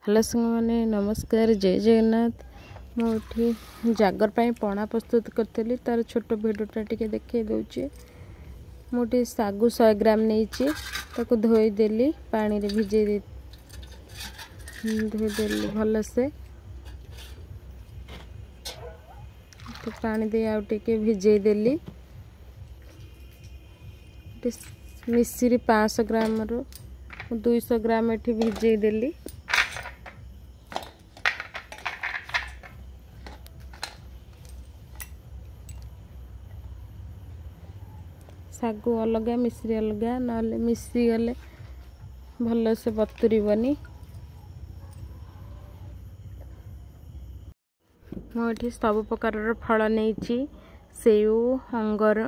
Hello सांग मैंने नमस्कार जय जगन्नाथ। मुझे जागर पाई पणा प्रस्तुत करी तार छोट भिडटा टी देखा दूचे। मुझे सागु 100 ग्राम नहीं धोईदेली पानी रे भिजे धोईदेली भलसे पानी दे आउटे भिजेदेली। मिश्री 500 ग्राम रो 200 ग्राम एठी भिजेदेली। सागु अलग मिश्री अलग ना मिश्री गले भल से बतुरबनी। मुझे सब प्रकार फल नहीं सेव अंगर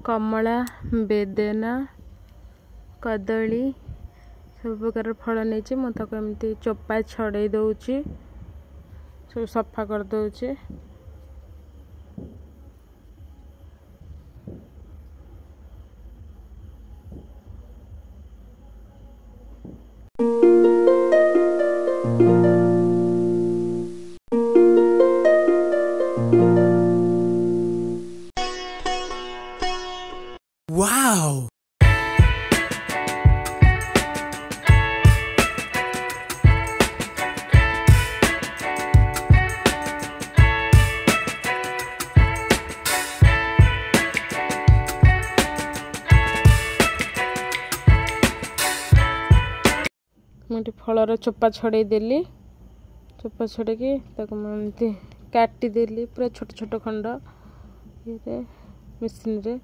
कमला बेदना कदली सब प्रकार फल नहीं मुझे चोपा छड़े दौची सब सफा कर दौचे। Wow! मुझे फलर चोपा छड़े देली। चोपा छड़े कि काटिदेली पूरा छोट छोट खंड ये मेसीन रे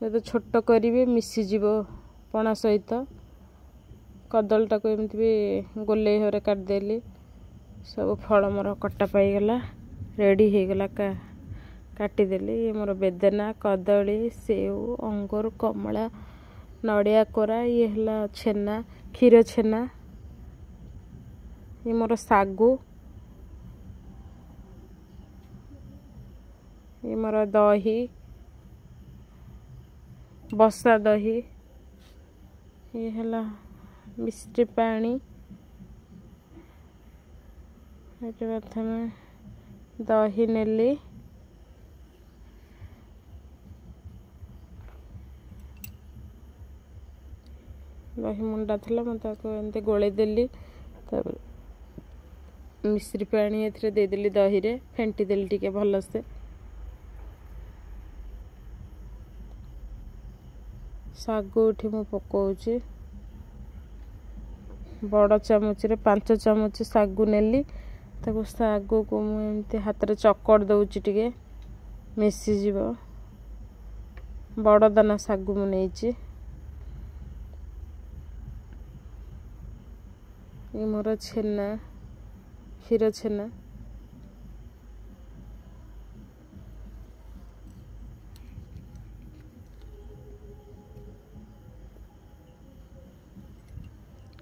तो छोट करेंगे मिसीज पणा सहित। कदलटा को एमती भी गोले भाव काटिदेली। सब फल मोर कटा पाईगला रेडी हो गला काटिदेली। ये मोर बेदना कदली सेव अंगूर कमला नड़िया कोरा ये है छेना क्षीर छेना। ये मोर सागु ये मोर दही बसा दही ये है मिश्री पानी। प्रथम दही नेली दही मुंडा थी मुझे गोलेदेली मिश्री पानी देदेली दही रे फेंटीदेली टिके भलसे। सागु उठी मु पकाउची बड़ चामच रे 5 चामच सागु नेली सागु को मुझे हाथ रे चकड़ दउची टिके मिसी जीवो। बड़ दाना सागु मु नेइची। ये मोर छेना क्षीर छेना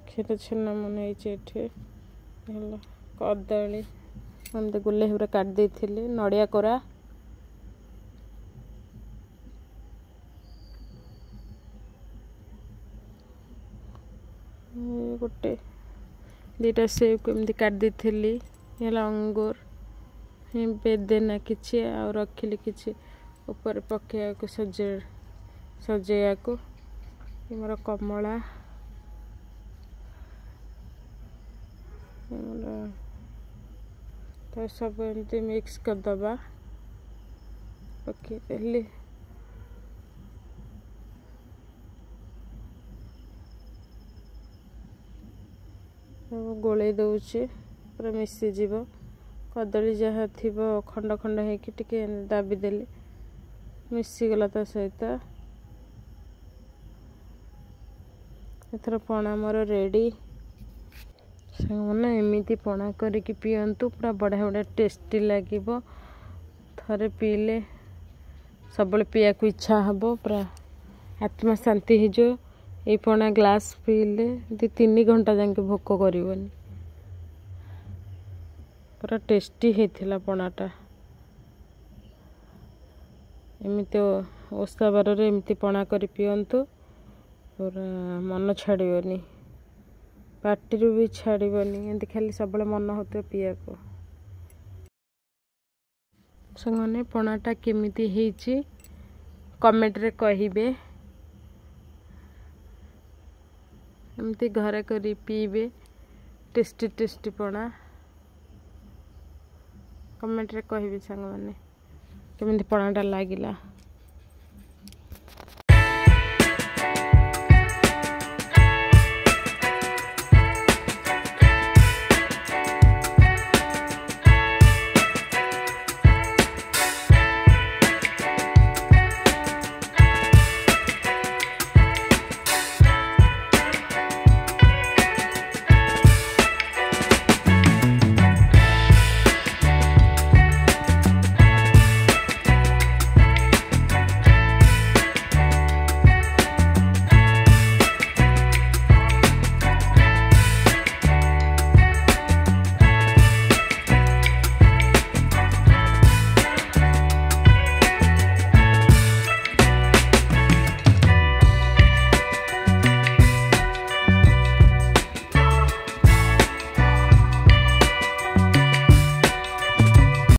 क्षीर छेना मुझे कदली एमती गोले भाव काट थी नड़िया कोरा गोटे 2टा सेव को एमती काट थी अंगूर बेदना किसी आ रखिली किसी ऊपर पकड़ा को सजेया को। मोर कमला तो सब एमती मिक्स करदबा पकईदेली। गोले दौचे पूरा मिसीज कदली जहाँ थी खंड खंड होके दाबीदेली मिसीगला ता सहित। एथर पणा मोर रेडी। मैंने एमती पणा करके पियंतु पूरा बढ़िया बढ़िया टेस्टी लगे। थरे पीले सब पीया को इच्छा हम पूरा आत्मा शांति हो। ये पणा ग्लास पीले 2-3 घंटा जाके भोक करनी। पूरा टेस्टी होता पणाटा। एमती ओषा बार एमती पणा कर पियंतु पूरा मन छाड़नी। ପାଟିରୁ ବି ଛାଡ଼ିବନି, ଏମିତି ଖାଲି ସବୁବେଳେ ମନ ହେଉଥିବ ପିଇବାକୁ। ସାଙ୍ଗମାନେ ପଣାଟା କେମିତି ହେଇଛି କମେଣ୍ଟରେ କହିବେ। ଏମିତି ଘରେ କରି ପିଇବେ, ଟେଷ୍ଟି ଟେଷ୍ଟି ପଣା। କମେଣ୍ଟରେ କହିବେ ସାଙ୍ଗମାନେ କେମିତି ପଣାଟା ଲାଗିଲା।